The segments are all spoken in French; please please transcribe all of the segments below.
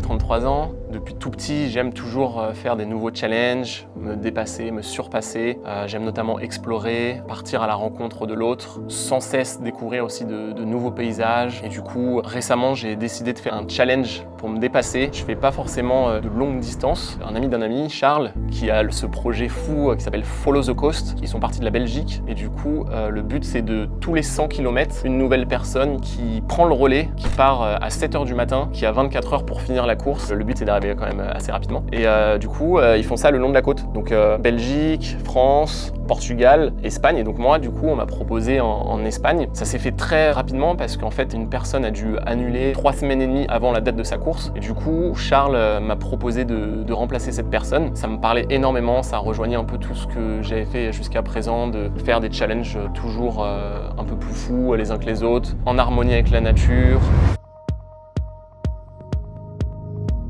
33 ans. Depuis tout petit, j'aime toujours faire des nouveaux challenges, me dépasser, me surpasser. J'aime notamment explorer, partir à la rencontre de l'autre, sans cesse découvrir aussi de nouveaux paysages. Et du coup, récemment, j'ai décidé de faire un challenge pour me dépasser. Je fais pas forcément de longues distances. Un ami d'un ami, Charles, qui a ce projet fou qui s'appelle Follow the Coast. Ils sont partis de la Belgique. Et du coup, le but, c'est de tous les 100 km, une nouvelle personne qui prend le relais, qui part à 7h du matin, qui a 24 heures pour finir la course. Le but, c'est d'arriver quand même assez rapidement. Et du coup, ils font ça le long de la côte. Donc Belgique, France, Portugal, Espagne. Et donc moi, du coup, on m'a proposé en Espagne. Ça s'est fait très rapidement parce qu'en fait, une personne a dû annuler 3 semaines et demie avant la date de sa course. Et du coup, Charles m'a proposé de remplacer cette personne. Ça me parlait énormément, ça rejoignait un peu tout ce que j'avais fait jusqu'à présent, de faire des challenges toujours un peu plus fous les uns que les autres, en harmonie avec la nature.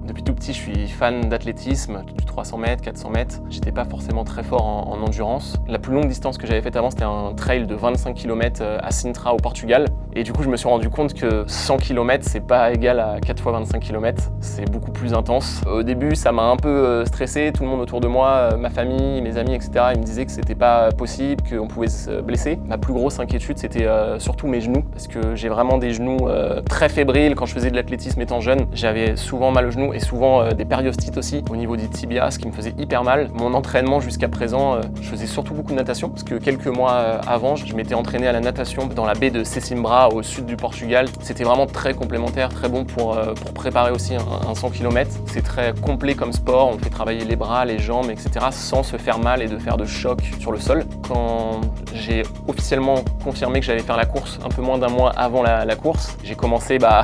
Depuis tout petit, je suis fan d'athlétisme, du 300 mètres, 400 mètres. J'étais pas forcément très fort en endurance. La plus longue distance que j'avais faite avant, c'était un trail de 25 km à Sintra au Portugal. Et du coup, je me suis rendu compte que 100 km, c'est pas égal à 4 fois 25 km. C'est beaucoup plus intense. Au début, ça m'a un peu stressé. Tout le monde autour de moi, ma famille, mes amis, etc., ils me disaient que c'était pas possible, qu'on pouvait se blesser. Ma plus grosse inquiétude, c'était surtout mes genoux, parce que j'ai vraiment des genoux très fébriles. Quand je faisais de l'athlétisme étant jeune, j'avais souvent mal aux genoux et souvent des périostites aussi au niveau du tibia, ce qui me faisait hyper mal. Mon entraînement jusqu'à présent, je faisais surtout beaucoup de natation, parce que quelques mois avant, je m'étais entraîné à la natation dans la baie de Sesimbra au sud du Portugal. C'était vraiment très complémentaire, très bon pour préparer aussi un 100 km. C'est très complet comme sport, on fait travailler les bras, les jambes, etc. sans se faire mal et de faire de choc sur le sol. Quand j'ai officiellement confirmé que j'allais faire la course un peu moins d'un mois avant la course, j'ai commencé à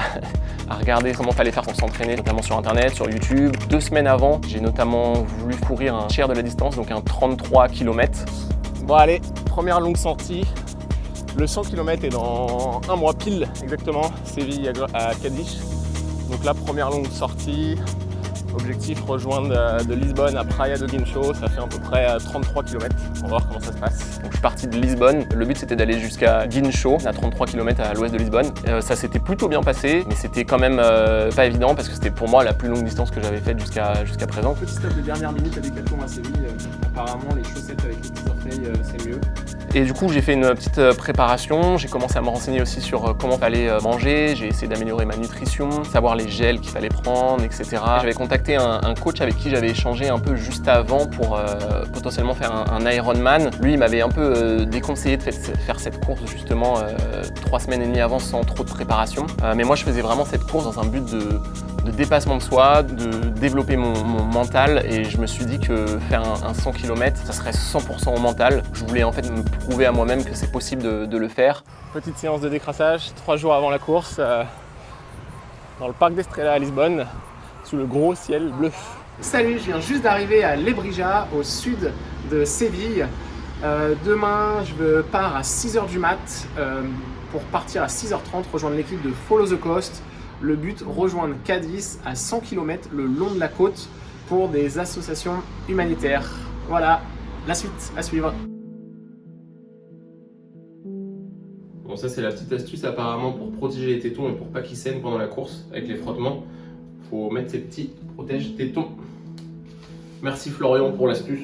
regarder comment fallait faire pour s'entraîner, notamment sur internet, sur YouTube. 2 semaines avant, j'ai notamment voulu courir un tiers de la distance, donc un 33 km. Bon allez, première longue sortie. Le 100 km est dans un mois pile, exactement, Séville à Cadiz. Donc la première longue sortie, objectif rejoindre de Lisbonne à Praia do Guincho, ça fait à peu près 33 km. On va voir comment ça se passe. Donc je suis parti de Lisbonne, le but c'était d'aller jusqu'à Guincho, à 33 km à l'ouest de Lisbonne. Ça s'était plutôt bien passé, mais c'était quand même pas évident parce que c'était pour moi la plus longue distance que j'avais faite jusqu'à présent. Petit stop de dernière minute à Decathlon à Séville, apparemment les chaussettes avec les petits orteils c'est mieux. Et du coup, j'ai fait une petite préparation, j'ai commencé à me renseigner aussi sur comment fallait manger, j'ai essayé d'améliorer ma nutrition, savoir les gels qu'il fallait prendre, etc. J'avais contacté un coach avec qui j'avais échangé un peu juste avant pour potentiellement faire un Ironman. Lui, il m'avait un peu déconseillé de faire cette course justement 3 semaines et demie avant sans trop de préparation. Mais moi, je faisais vraiment cette course dans un but de dépassement de soi, de développer mon mental et je me suis dit que faire un 100 km, ça serait 100% au mental. Je voulais en fait me prouver à moi-même que c'est possible de le faire. Petite séance de décrassage, 3 jours avant la course, dans le parc d'Estrela à Lisbonne, sous le gros ciel bleu. Salut, je viens juste d'arriver à Lebrija, au sud de Séville. Demain, je pars à 6h du mat pour partir à 6h30, rejoindre l'équipe de Follow the Coast. Le but, rejoindre Cadiz à 100 km le long de la côte pour des associations humanitaires. Voilà, la suite à suivre. Bon, ça c'est la petite astuce apparemment pour protéger les tétons et pour pas qu'ils saignent pendant la course avec les frottements. Faut mettre ces petits protège-tétons. Merci Florian pour l'astuce.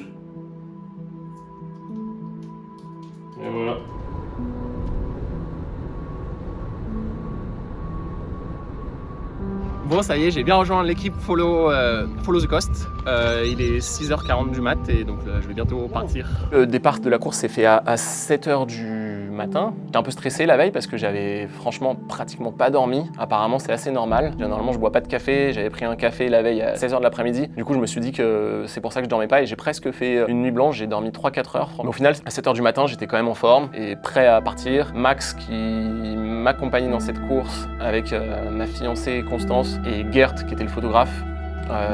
Et voilà. Bon, ça y est, j'ai bien rejoint l'équipe Follow the Coast. Il est 6h40 du mat et donc je vais bientôt partir. Le départ de la course s'est fait à 7h du matin. J'étais un peu stressé la veille parce que j'avais franchement pratiquement pas dormi. Apparemment, c'est assez normal. Normalement, je bois pas de café. J'avais pris un café la veille à 16h de l'après-midi. Du coup, je me suis dit que c'est pour ça que je dormais pas et j'ai presque fait une nuit blanche. J'ai dormi 3-4 heures. Mais au final, à 7h du matin, j'étais quand même en forme et prêt à partir. Max qui m'accompagnait dans cette course avec ma fiancée Constance et Gert qui était le photographe.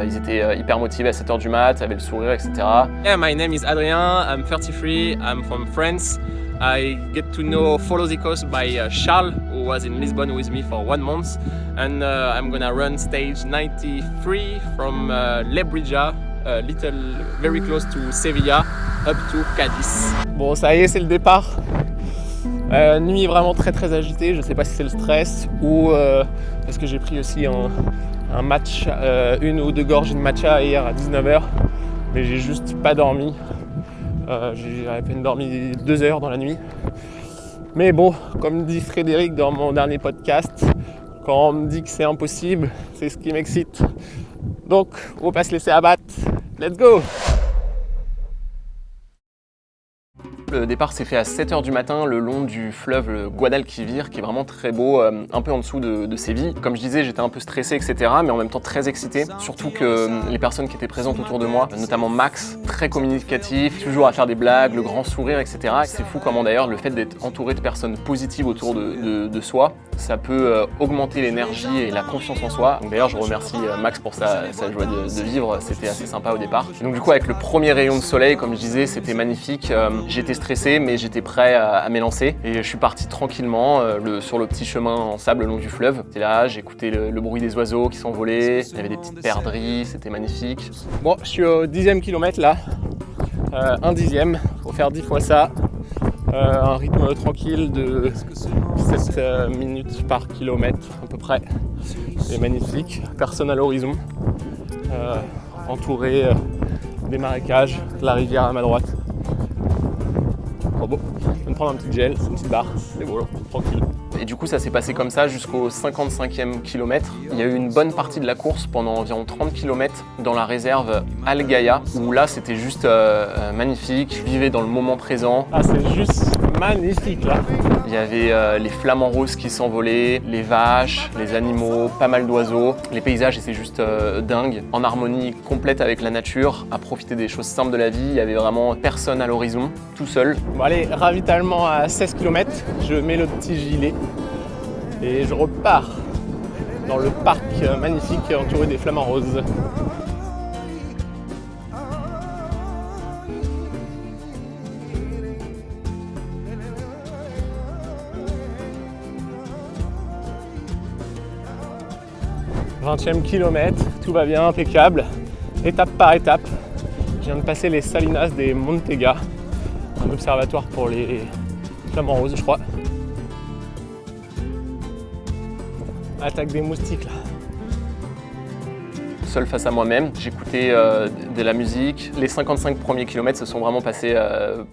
Ils étaient hyper motivés à 7h du mat, avaient le sourire, etc. Yeah, my name is Adrien, I'm 33, I'm from France. I get to know Follow the Coast by Charles, who was in Lisbon with me for 1 month. And I'm gonna run stage 93 from Lebrija, very close to Sevilla, up to Cadiz. Bon, ça y est, c'est le départ. Nuit vraiment très agitée, je sais pas si c'est le stress ou parce que j'ai pris aussi un un match, une ou deux gorgées de matcha hier à 19h, mais j'ai juste pas dormi. J'ai à peine dormi 2 heures dans la nuit. Mais bon, comme dit Frédéric dans mon dernier podcast, quand on me dit que c'est impossible, c'est ce qui m'excite. Donc, on va pas se laisser abattre. Let's go! Le départ s'est fait à 7h du matin le long du fleuve le Guadalquivir qui est vraiment très beau, un peu en dessous de Séville. Comme je disais, j'étais un peu stressé, etc. mais en même temps très excité. Surtout que les personnes qui étaient présentes autour de moi, notamment Max, très communicatif, toujours à faire des blagues, le grand sourire, etc. C'est fou comment d'ailleurs le fait d'être entouré de personnes positives autour de soi, ça peut augmenter l'énergie et la confiance en soi. Donc d'ailleurs je remercie Max pour sa joie de vivre, c'était assez sympa au départ. Et donc du coup avec le premier rayon de soleil, comme je disais, c'était magnifique. J'étais stressé mais j'étais prêt à m'élancer et je suis parti tranquillement sur le petit chemin en sable le long du fleuve. J'étais là, j'écoutais le bruit des oiseaux qui s'envolaient, il y avait des petites perdrix, c'était magnifique. Bon, je suis au 10e kilomètre là, un 10e, faut faire 10 fois ça. Un rythme tranquille de 7 minutes par kilomètre à peu près. C'est magnifique, personne à l'horizon, entouré des marécages, de la rivière à ma droite. Trop beau. Je vais me prendre un petit gel, une petite barre, c'est beau, tranquille. Et du coup ça s'est passé comme ça jusqu'au 55e kilomètre. Il y a eu une bonne partie de la course pendant environ 30 km dans la réserve Al Gaya où là c'était juste magnifique, je vivais dans le moment présent. Ah c'est juste magnifique là. Il y avait les flamants roses qui s'envolaient, les vaches, les animaux, pas mal d'oiseaux. Les paysages étaient juste dingues, en harmonie complète avec la nature, à profiter des choses simples de la vie. Il y avait vraiment personne à l'horizon, tout seul. Bon allez, ravitaillement à 16 km, je mets le petit gilet et je repars dans le parc magnifique entouré des flamants roses. « 20e kilomètre, tout va bien, impeccable, étape par étape. Je viens de passer les Salinas de Montega, un observatoire pour les flamants roses, je crois. Attaque des moustiques là. Seul face à moi-même, j'écoutais de la musique. Les 55 premiers kilomètres se sont vraiment passés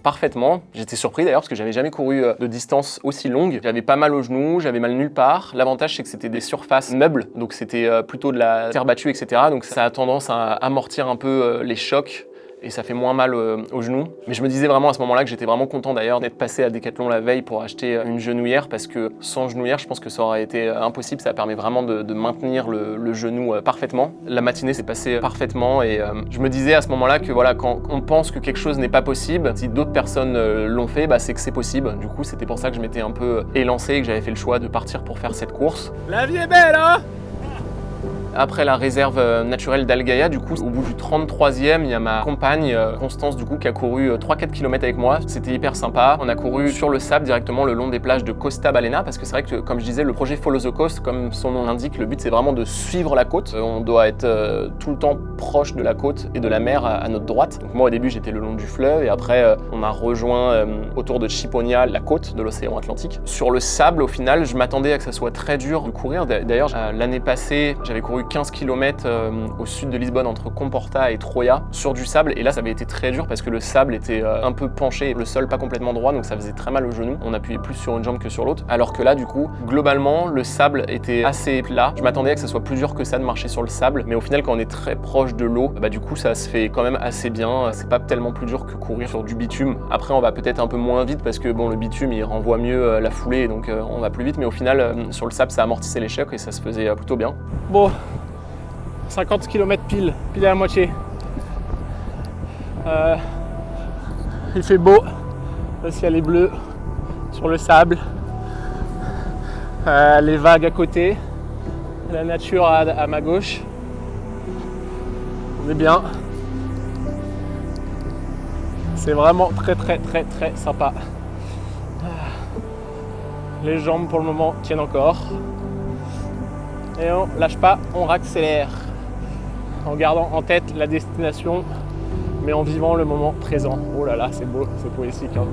parfaitement. J'étais surpris d'ailleurs parce que j'avais jamais couru de distance aussi longue. J'avais pas mal aux genoux, j'avais mal nulle part. L'avantage c'est que c'était des surfaces meubles, donc c'était plutôt de la terre battue, etc. Donc ça a tendance à amortir un peu les chocs. Et ça fait moins mal aux genoux. Mais je me disais vraiment à ce moment-là que j'étais vraiment content d'ailleurs d'être passé à Decathlon la veille pour acheter une genouillère parce que sans genouillère, je pense que ça aurait été impossible. Ça permet vraiment de maintenir le genou parfaitement. La matinée s'est passée parfaitement et je me disais à ce moment-là que voilà, quand on pense que quelque chose n'est pas possible, si d'autres personnes l'ont fait, bah, c'est que c'est possible. Du coup, c'était pour ça que je m'étais un peu élancé et que j'avais fait le choix de partir pour faire cette course. La vie est belle, hein ? Après la réserve naturelle d'Al Gaya, du coup, au bout du 33e, il y a ma compagne Constance du coup qui a couru 3-4 km avec moi. C'était hyper sympa. On a couru sur le sable directement le long des plages de Costa Balena parce que c'est vrai que, comme je disais, le projet Follow the Coast, comme son nom l'indique, le but c'est vraiment de suivre la côte. On doit être tout le temps proche de la côte et de la mer à notre droite. Donc moi au début j'étais le long du fleuve et après on a rejoint autour de Chiponia la côte de l'océan Atlantique. Sur le sable au final, je m'attendais à que ça soit très dur de courir. D'ailleurs l'année passée j'avais couru 15 km au sud de Lisbonne entre Comporta et Troia sur du sable et là ça avait été très dur parce que le sable était un peu penché et le sol pas complètement droit donc ça faisait très mal aux genoux. On appuyait plus sur une jambe que sur l'autre alors que là du coup globalement le sable était assez plat. Je m'attendais à que ça soit plus dur que ça de marcher sur le sable mais au final quand on est très proche de l'eau bah du coup ça se fait quand même assez bien. C'est pas tellement plus dur que courir sur du bitume. Après on va peut-être un peu moins vite parce que bon le bitume il renvoie mieux la foulée donc on va plus vite mais au final sur le sable ça amortissait les chocs et ça se faisait plutôt bien. Bon 50 km pile à la moitié. Il fait beau, le ciel est bleu sur le sable, les vagues à côté, la nature à ma gauche. On est bien. C'est vraiment très sympa. Les jambes pour le moment tiennent encore. Et on lâche pas, on accélère. En gardant en tête la destination, mais en vivant le moment présent. Oh là là, c'est beau, c'est poétique. Hein.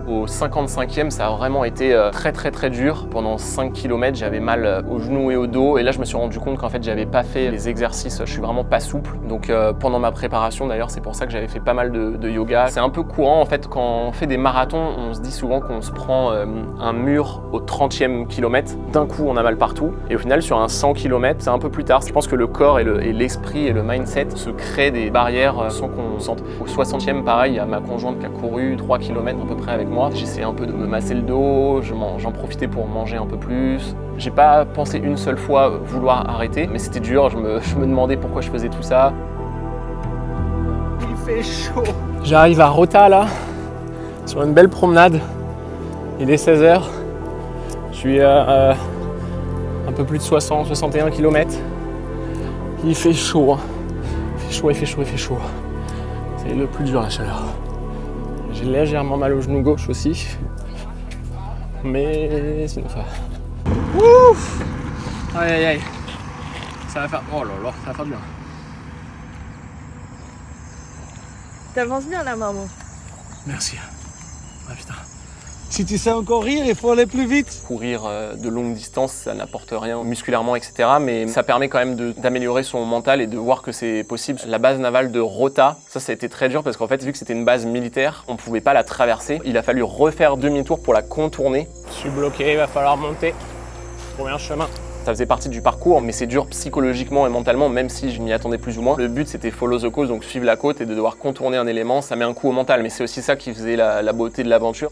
Au 55e, ça a vraiment été très dur. Pendant 5 km, j'avais mal aux genoux et au dos. Et là, je me suis rendu compte qu'en fait, j'avais pas fait les exercices. Je suis vraiment pas souple. Donc pendant ma préparation, d'ailleurs, c'est pour ça que j'avais fait pas mal de yoga. C'est un peu courant, en fait, quand on fait des marathons, on se dit souvent qu'on se prend un mur au 30e kilomètre. D'un coup, on a mal partout. Et au final, sur un 100 km, c'est un peu plus tard. Je pense que le corps et l'esprit et le mindset se créent des barrières sans qu'on sente. Au 60e, pareil, il y a ma conjointe qui a couru 3 km à peu près avec moi. J'essayais un peu de me masser le dos, j'en profitais pour manger un peu plus. J'ai pas pensé une seule fois vouloir arrêter, mais c'était dur, je me demandais pourquoi je faisais tout ça. Il fait chaud. J'arrive à Rota là, sur une belle promenade. Il est 16h. Je suis à un peu plus de 60-61 km. Il fait chaud. Il fait chaud. C'est le plus dur, la chaleur. J'ai légèrement mal au genou gauche aussi. Mais sinon ça va. Ouf! Aïe. Ça va faire. Oh là là, ça va faire du bien. T'avances bien là, maman. Merci. Ah putain. Si tu sais encore rire, il faut aller plus vite. Courir de longue distance, ça n'apporte rien musculairement, etc. Mais ça permet quand même d'améliorer son mental et de voir que c'est possible. La base navale de Rota, ça a été très dur parce qu'en fait, vu que c'était une base militaire, on ne pouvait pas la traverser. Il a fallu refaire demi-tour pour la contourner. Je suis bloqué, il va falloir monter. Trouver un chemin. Ça faisait partie du parcours, mais c'est dur psychologiquement et mentalement, même si je m'y attendais plus ou moins. Le but, c'était follow the coast, donc suivre la côte et de devoir contourner un élément. Ça met un coup au mental, mais c'est aussi ça qui faisait la beauté de l'aventure.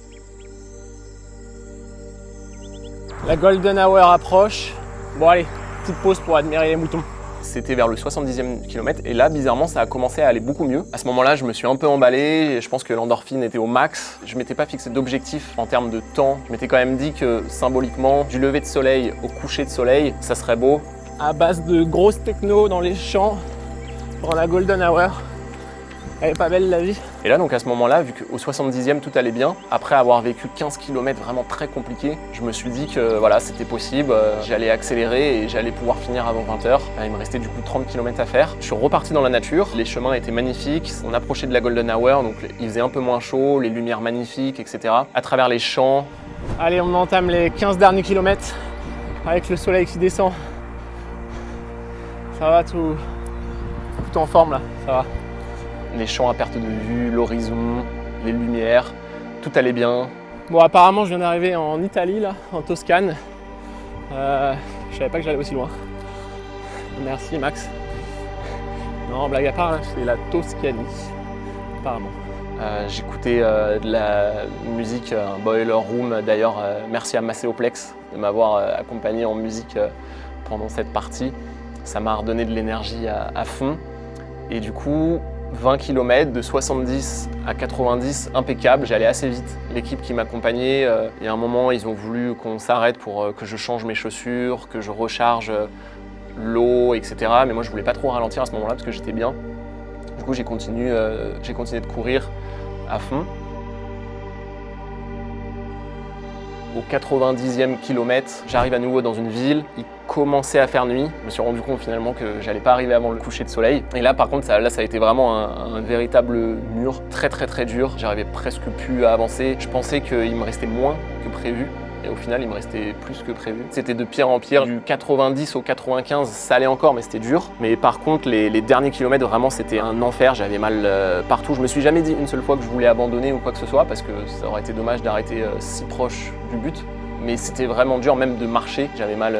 La golden hour approche. Bon allez, petite pause pour admirer les moutons. C'était vers le 70e kilomètre et là, bizarrement, ça a commencé à aller beaucoup mieux. À ce moment-là, je me suis un peu emballé et je pense que l'endorphine était au max. Je m'étais pas fixé d'objectif en termes de temps. Je m'étais quand même dit que symboliquement, du lever de soleil au coucher de soleil, ça serait beau. À base de grosses techno dans les champs pour la golden hour. Elle est pas belle la vie. Et là, donc à ce moment-là, vu qu'au 70e tout allait bien, après avoir vécu 15 km vraiment très compliqués, je me suis dit que voilà, c'était possible, j'allais accélérer et j'allais pouvoir finir avant 20h. Il me restait du coup 30 km à faire. Je suis reparti dans la nature, les chemins étaient magnifiques, on approchait de la golden hour, donc il faisait un peu moins chaud, les lumières magnifiques, etc. À travers les champs. Allez, on entame les 15 derniers kilomètres avec le soleil qui descend. Ça va, tout en forme là, ça va. Les champs à perte de vue, l'horizon, les lumières, tout allait bien. Bon, apparemment, je viens d'arriver en Italie, là, en Toscane. Je savais pas que j'allais aussi loin. Merci, Max. Non, blague à part, là, c'est la Toscanie, apparemment. J'écoutais de la musique, un boiler room. D'ailleurs, merci à Macéoplex de m'avoir accompagné en musique pendant cette partie. Ça m'a redonné de l'énergie à fond. Et du coup, 20 km de 70 à 90, impeccable, j'allais assez vite. L'équipe qui m'accompagnait, il y a un moment, ils ont voulu qu'on s'arrête pour que je change mes chaussures, que je recharge l'eau, etc. Mais moi, je voulais pas trop ralentir à ce moment-là parce que j'étais bien. Du coup, j'ai continué de courir à fond. Au 90e kilomètre, j'arrive à nouveau dans une ville. Il commençait à faire nuit. Je me suis rendu compte finalement que j'allais pas arriver avant le coucher de soleil. Et là, par contre, ça a été vraiment un véritable mur très dur. J'arrivais presque plus à avancer. Je pensais qu'il me restait moins que prévu. Et au final, il me restait plus que prévu. C'était de pire en pire. Du 90 au 95, ça allait encore, mais c'était dur. Mais par contre, les derniers kilomètres, vraiment, c'était un enfer. J'avais mal partout. Je me suis jamais dit une seule fois que je voulais abandonner ou quoi que ce soit, parce que ça aurait été dommage d'arrêter si proche du but. Mais c'était vraiment dur même de marcher, j'avais mal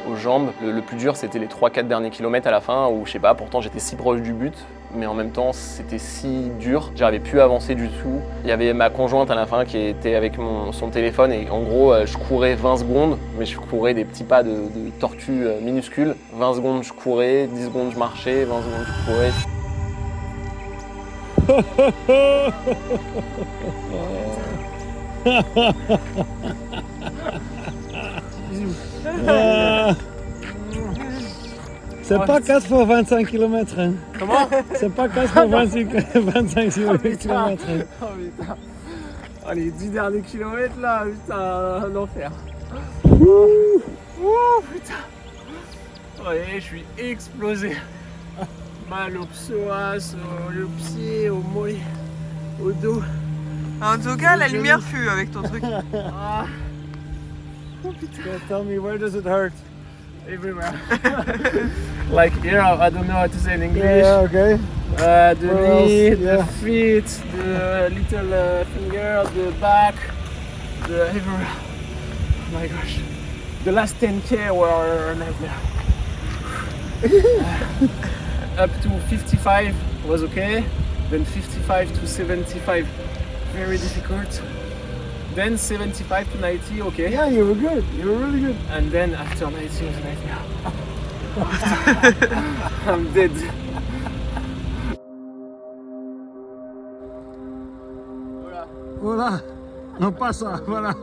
aux jambes. Le plus dur, c'était les 3-4 derniers kilomètres à la fin où, je sais pas, pourtant j'étais si proche du but, mais en même temps c'était si dur, j'arrivais plus à avancer du tout. Il y avait ma conjointe à la fin qui était avec son téléphone et en gros je courais 20 secondes, mais je courais des petits pas de tortue minuscules. 20 secondes je courais, 10 secondes je marchais, 20 secondes je courais. C'est pas 4 fois 25 km. Hein. Comment? C'est pas 4 fois 25 km. Oh putain. Oh, les 10 derniers kilomètres là, putain, un enfer. Putain. Ouais, je suis explosé. Mal au psoas, au pied, au mollet, au dos. En tout cas, la lumière fut avec ton truc. Ah, Tell me, where does it hurt? everywhere. Like here, I don't know how to say in English. Yeah, okay. The Where knee, else? Yeah. the feet, the little finger, the back, the everywhere. Oh my gosh. The last 10K were a nightmare. Up to 55 was okay. Then 55 to 75, very difficult. Then 75 to 90, okay. Yeah, you were good. You were really good. And then after 90 was a nightmare. I'm dead. Voilà. Non, pas ça. Voilà.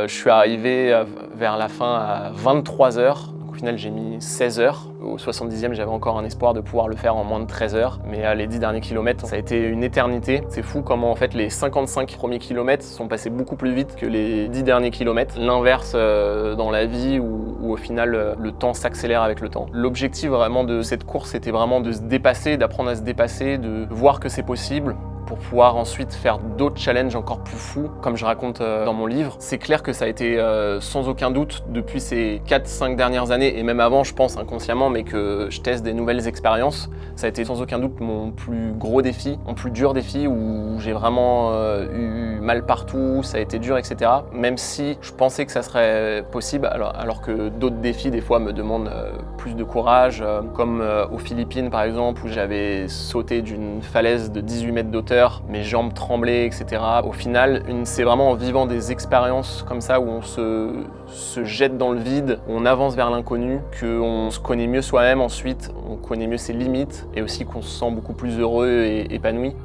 Je suis arrivé vers la fin à 23 heures. Donc au final, j'ai mis 16 heures. Au 70e, j'avais encore un espoir de pouvoir le faire en moins de 13 heures. Mais les 10 derniers kilomètres, ça a été une éternité. C'est fou comment en fait les 55 premiers kilomètres sont passés beaucoup plus vite que les 10 derniers kilomètres. L'inverse dans la vie où au final le temps s'accélère avec le temps. L'objectif vraiment de cette course, c'était vraiment de se dépasser, d'apprendre à se dépasser, de voir que c'est possible, pour pouvoir ensuite faire d'autres challenges encore plus fous, comme je raconte dans mon livre. C'est clair que ça a été sans aucun doute depuis ces 4-5 dernières années, et même avant, je pense inconsciemment, mais que je teste des nouvelles expériences. Ça a été sans aucun doute mon plus gros défi, mon plus dur défi, où j'ai vraiment eu mal partout, ça a été dur, etc. Même si je pensais que ça serait possible, alors que d'autres défis, des fois, me demandent plus de courage, comme aux Philippines, par exemple, où j'avais sauté d'une falaise de 18 mètres d'auteur, mes jambes tremblaient, etc. Au final, c'est vraiment en vivant des expériences comme ça où on se jette dans le vide, on avance vers l'inconnu, qu'on se connaît mieux soi-même ensuite, on connaît mieux ses limites et aussi qu'on se sent beaucoup plus heureux et épanoui.